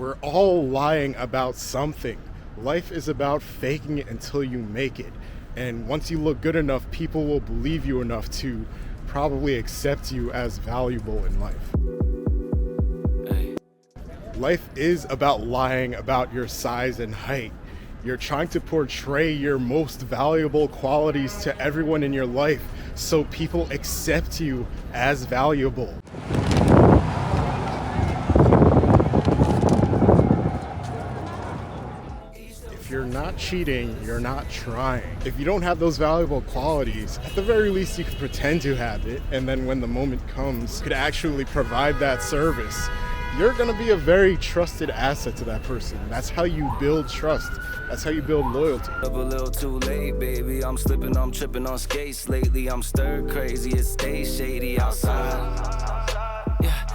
We're all lying about something. Life is about faking it until you make it. And once you look good enough, people will believe you enough to probably accept you as valuable in life. Life is about lying about your size and height. You're trying to portray your most valuable qualities to everyone in your life so people accept you as valuable. If you're not cheating, you're not trying. If you don't have those valuable qualities, at the very least you could pretend to have it, and then when the moment comes, could actually provide that service. You're gonna be a very trusted asset to that person. That's how you build trust. That's how you build loyalty. Up a little too late, baby. I'm slipping, I'm tripping on skates lately. I'm stir crazy, it stays shady outside. Yeah.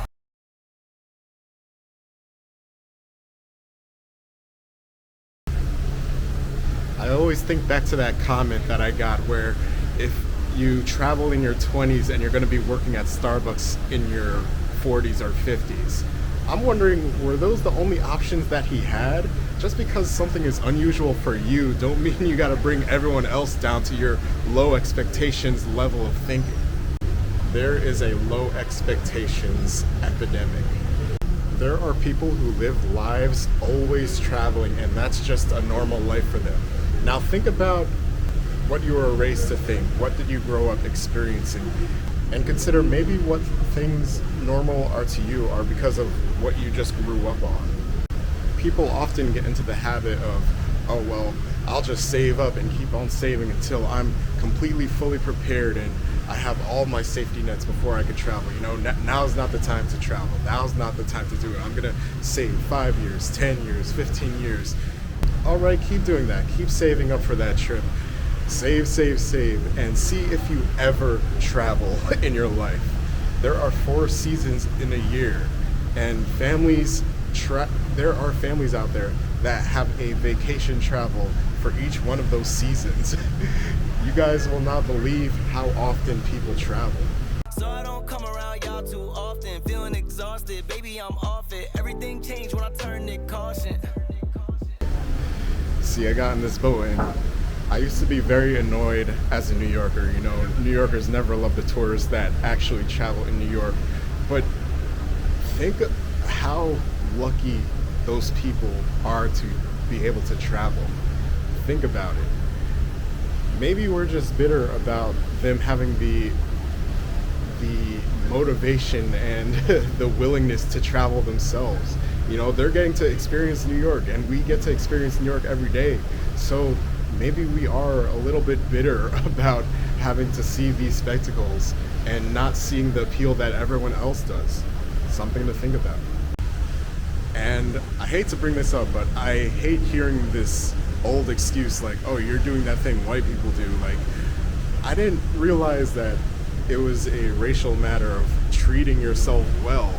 I always think back to that comment that I got where if you travel in your 20s and you're gonna be working at Starbucks in your 40s or 50s. I'm wondering, were those the only options that he had? Just because something is unusual for you, don't mean you gotta bring everyone else down to your low expectations level of thinking. There is a low expectations epidemic. There are people who live lives always traveling, and that's just a normal life for them. Now think about what you were raised to think. What did you grow up experiencing? And consider maybe what things normal are to you are because of what you just grew up on. People often get into the habit of, oh well, I'll just save up and keep on saving until I'm completely fully prepared and I have all my safety nets before I could travel. You know, now's not the time to travel. Now's not the time to do it. I'm gonna save 5 years, 10 years, 15 years. All right, keep doing that. Keep saving up for that trip. Save, save, save, and see if you ever travel in your life. There are 4 seasons in a year, and there are families out there that have a vacation travel for each one of those seasons. You guys will not believe how often people travel. So I don't come around y'all too often, feeling exhausted, baby, I'm off it. Everything changed when I turned it caution. See, I got in this boat and I used to be very annoyed as a New Yorker. You know, New Yorkers never love the tourists that actually travel in New York. But think of how lucky those people are to be able to travel. Think about it. Maybe we're just bitter about them having the motivation and the willingness to travel themselves. You know, they're getting to experience New York and we get to experience New York every day. So maybe we are a little bit bitter about having to see these spectacles and not seeing the appeal that everyone else does. Something to think about. And I hate to bring this up, but I hate hearing this old excuse like, oh, you're doing that thing white people do. Like, I didn't realize that it was a racial matter of treating yourself well.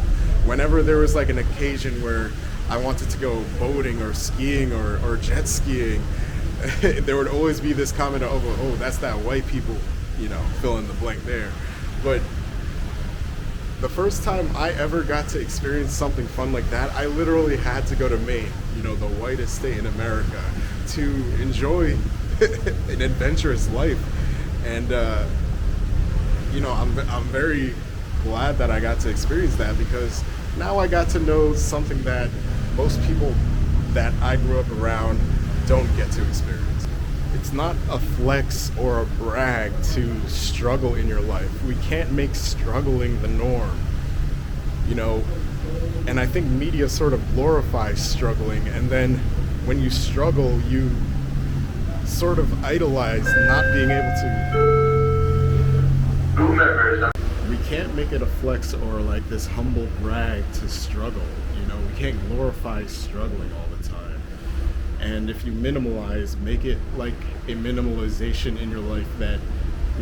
Whenever there was like an occasion where I wanted to go boating or skiing or jet skiing, there would always be this comment of, oh, that's that white people, you know, fill in the blank there. But the first time I ever got to experience something fun like that, I literally had to go to Maine, you know, the whitest state in America, to enjoy an adventurous life. And, you know, I'm very glad that I got to experience that because now I got to know something that most people that I grew up around don't get to experience. It's not a flex or a brag to struggle in your life. We can't make struggling the norm, you know, and I think media sort of glorifies struggling, and then when you struggle, you sort of idolize not being able to. We can't make it a flex or like this humble brag to struggle, you know, we can't glorify struggling all the time. And if you minimalize, make it like a minimalization in your life that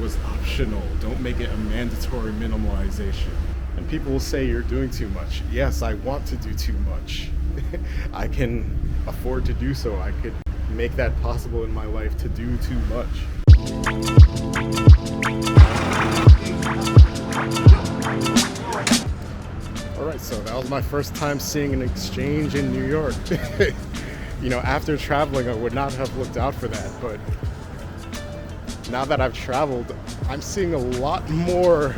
was optional. Don't make it a mandatory minimalization. And people will say you're doing too much. Yes, I want to do too much. I can afford to do so. I could make that possible in my life to do too much. Alright, so that That was my first time seeing an exchange in New York. You know, after traveling, I would not have looked out for that, but now that I've traveled, I'm seeing a lot more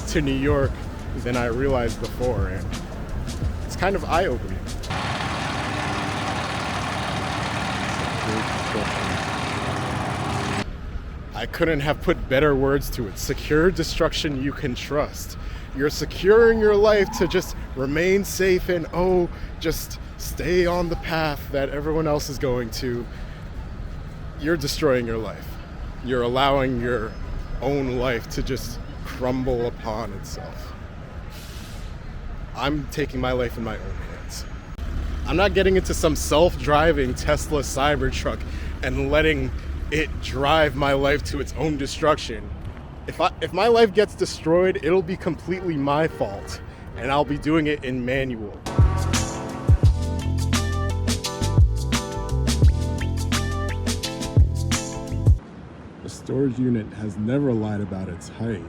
to New York than I realized before, and it's kind of eye-opening. I couldn't have put better words to it. Secure destruction you can trust. You're securing your life to just remain safe and just stay on the path that everyone else is going to. You're destroying your life. You're allowing your own life to just crumble upon itself. I'm taking my life in my own hands. I'm not getting into some self-driving Tesla Cybertruck and letting it drive my life to its own destruction. If my life gets destroyed, it'll be completely my fault, and I'll be doing it in manual. A storage unit has never lied about its height.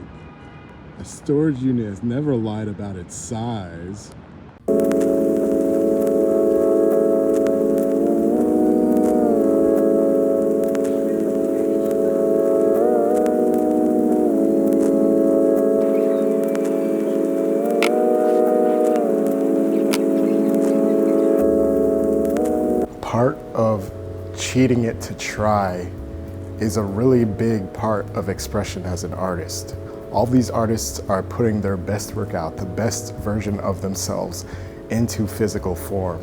A storage unit has never lied about its size. Part of cheating it to try is a really big part of expression as an artist. All these artists are putting their best work out, the best version of themselves into physical form.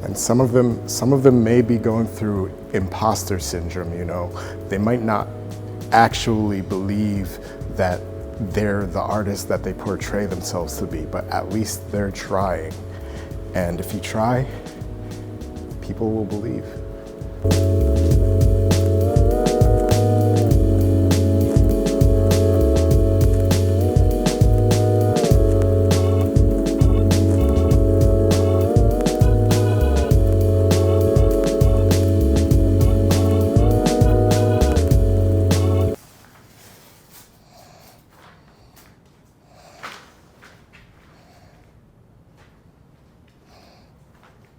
And some of them may be going through imposter syndrome, you know. They might not actually believe that they're the artist that they portray themselves to be, but at least they're trying. And if you try, people will believe.